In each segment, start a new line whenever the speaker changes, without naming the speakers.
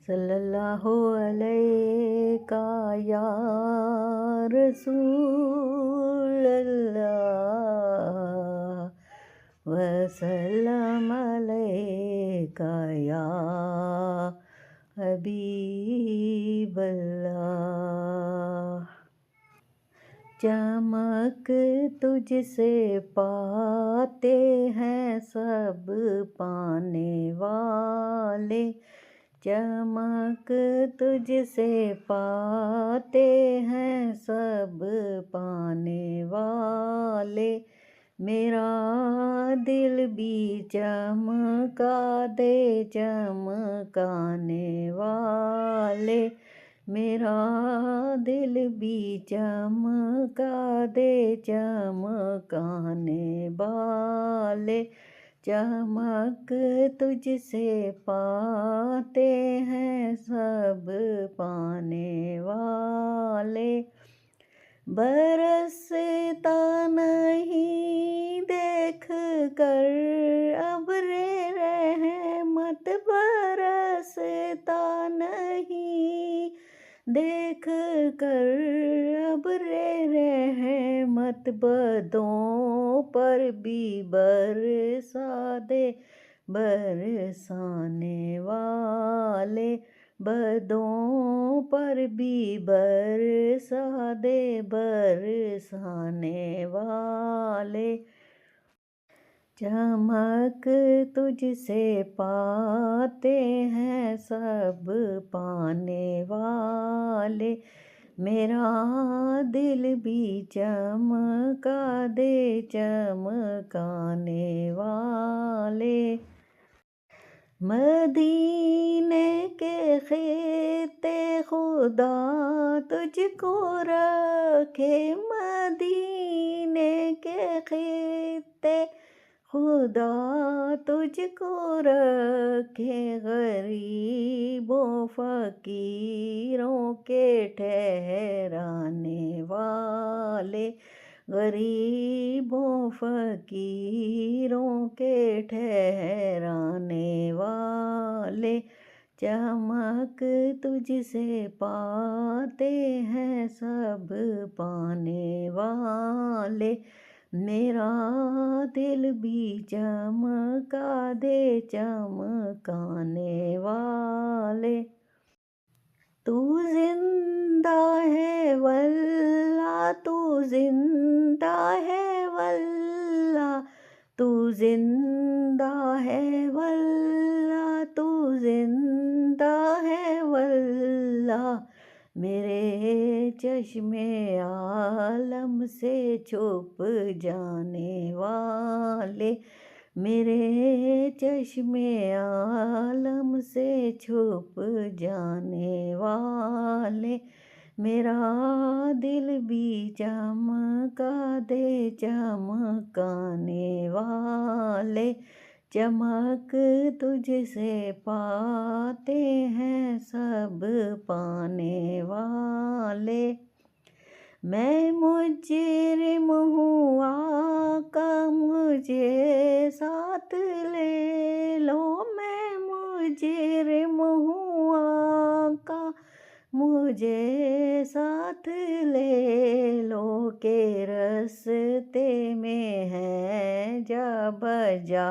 सल्लल्लाहु अलैका या रसूल अल्लाह वसल्लम अलैका या हबीब अल्लाह। चमक तुझसे पाते हैं सब पाने वाले, चमक तुझसे पाते हैं सब पाने वाले। मेरा दिल भी चमका दे चमकाने वाले, मेरा दिल भी चमका दे चमकाने वाले। चमक तुझसे पाते हैं सब पाने वाले। बरसता नहीं देख कर अब्रे रहमत, बरसता नहीं देख कर अब्रे रहमत। बदों पर भी बरसा दे बरसाने वाले, बदों पर भी बरसा दे बरसाने वाले। चमक तुझसे पाते हैं सब पाने वाले, मेरा दिल भी चमका दे चमकाने वाले। मदीने के खेते खुदा तुझको रखे, मदीने के खेते खुदा तुझको रखे। गरीबों फकीरों के ठहराने वाले, गरीबों फकीरों के ठहराने वाले। चमक तुझसे पाते हैं सब पाने वाले, मेरा दिल भी चमका दे चमकाने वाले। तू जिंदा है वल्लाह, तू जिंदा है वल्लाह, तू जिंदा है वल्लाह, तू जिंदा है वल्लाह। मेरे चश्मे आलम से छुप जाने वाले, मेरे चश्मे आलम से छुप जाने वाले। मेरा दिल भी चमका दे चमकाने वाले। चमक तुझसे पाते हैं सब पाने वाले। मैं मुजरिम हूँ आका मुझे साथ ले लो, मैं मुजरिम हूँ आका मुझे साथ ले लो। के रस्ते में है जा बजा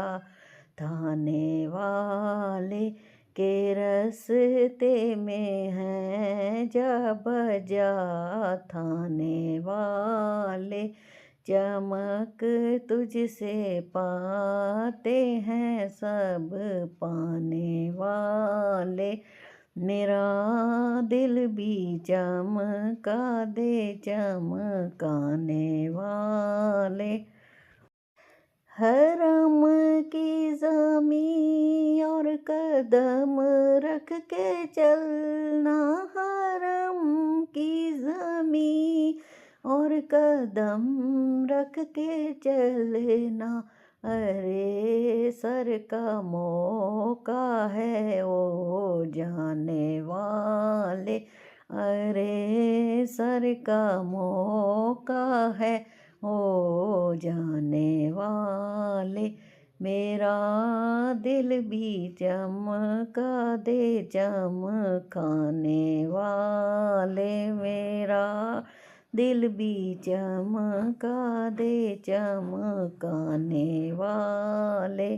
थाने वाले, के रस्ते में है जा बजा थाने वाले। चमक तुझसे पाते हैं सब पाने वाले, मेरा दिल भी चमका दे चमकाने वाले। हरम की ज़मीं और कदम रख के चलना, हरम की ज़मीं और कदम रख के चलना। अरे सर का मौका है ओ जाने वाले, अरे सर का मौका है ओ जाने वाले। मेरा दिल भी चमका दे चमकाने वाले, मेरा दिल भी चमका दे चमकाने वाले।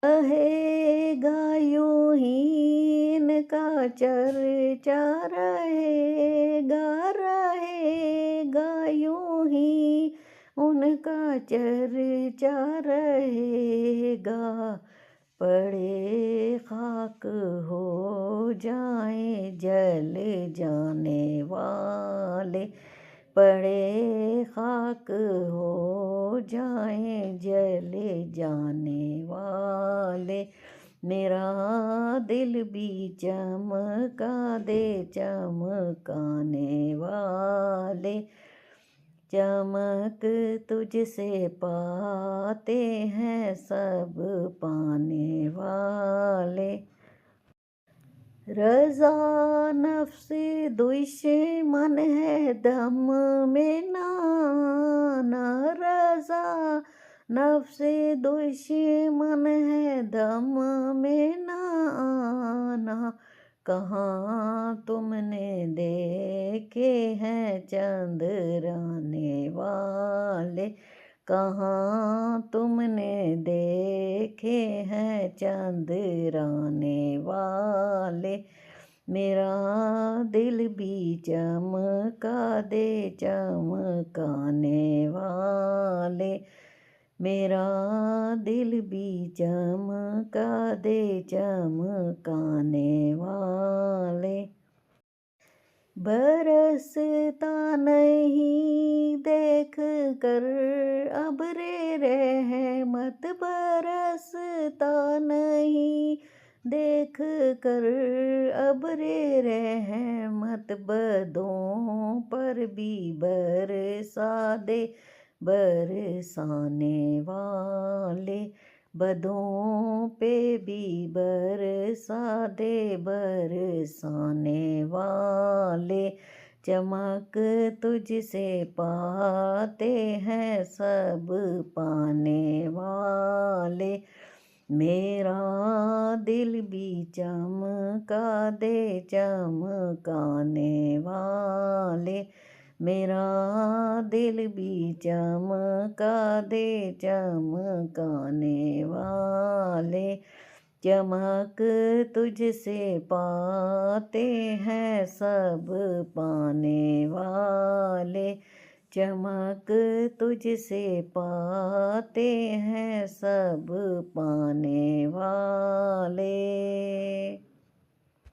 रहेगा यूं ही इनका चर्चा, रहेगा यूं ही उनका चर्चा रहेगा। पड़े खाक हो जाए जल जाने वाले, पड़े खाक हो जाए जल जाने वाले। मेरा दिल भी चमका दे चमकाने वाले। चमक तुझसे पाते हैं सब पाने वाले। रज़ा नफ्स दुश्मन है दम में नाना, रज़ा नफ्स दुश्मन है दम में नाना। कहाँ तुमने देखे हैं चंद्राने वाले, कहाँ तुमने देखे हैं चंद्राने वाले। मेरा दिल भी चमका दे चमकाने वाले, मेरा दिल भी चमका दे चमकाने वाले। बरसता नहीं देख कर अब्रे रहमत, बरसता नहीं देख कर अब्रे रहमत। बदों पर भी बरसा दे बरसाने वाले, बदों पे भी बरसा दे बरसाने वाले। चमक तुझसे पाते हैं सब पाने वाले। मेरा दिल भी चमका दे चमकाने वाले, मेरा दिल भी चमका दे चमकाने वाले। चमक तुझसे पाते हैं सब पाने वाले, चमक तुझसे पाते हैं सब पाने वाले।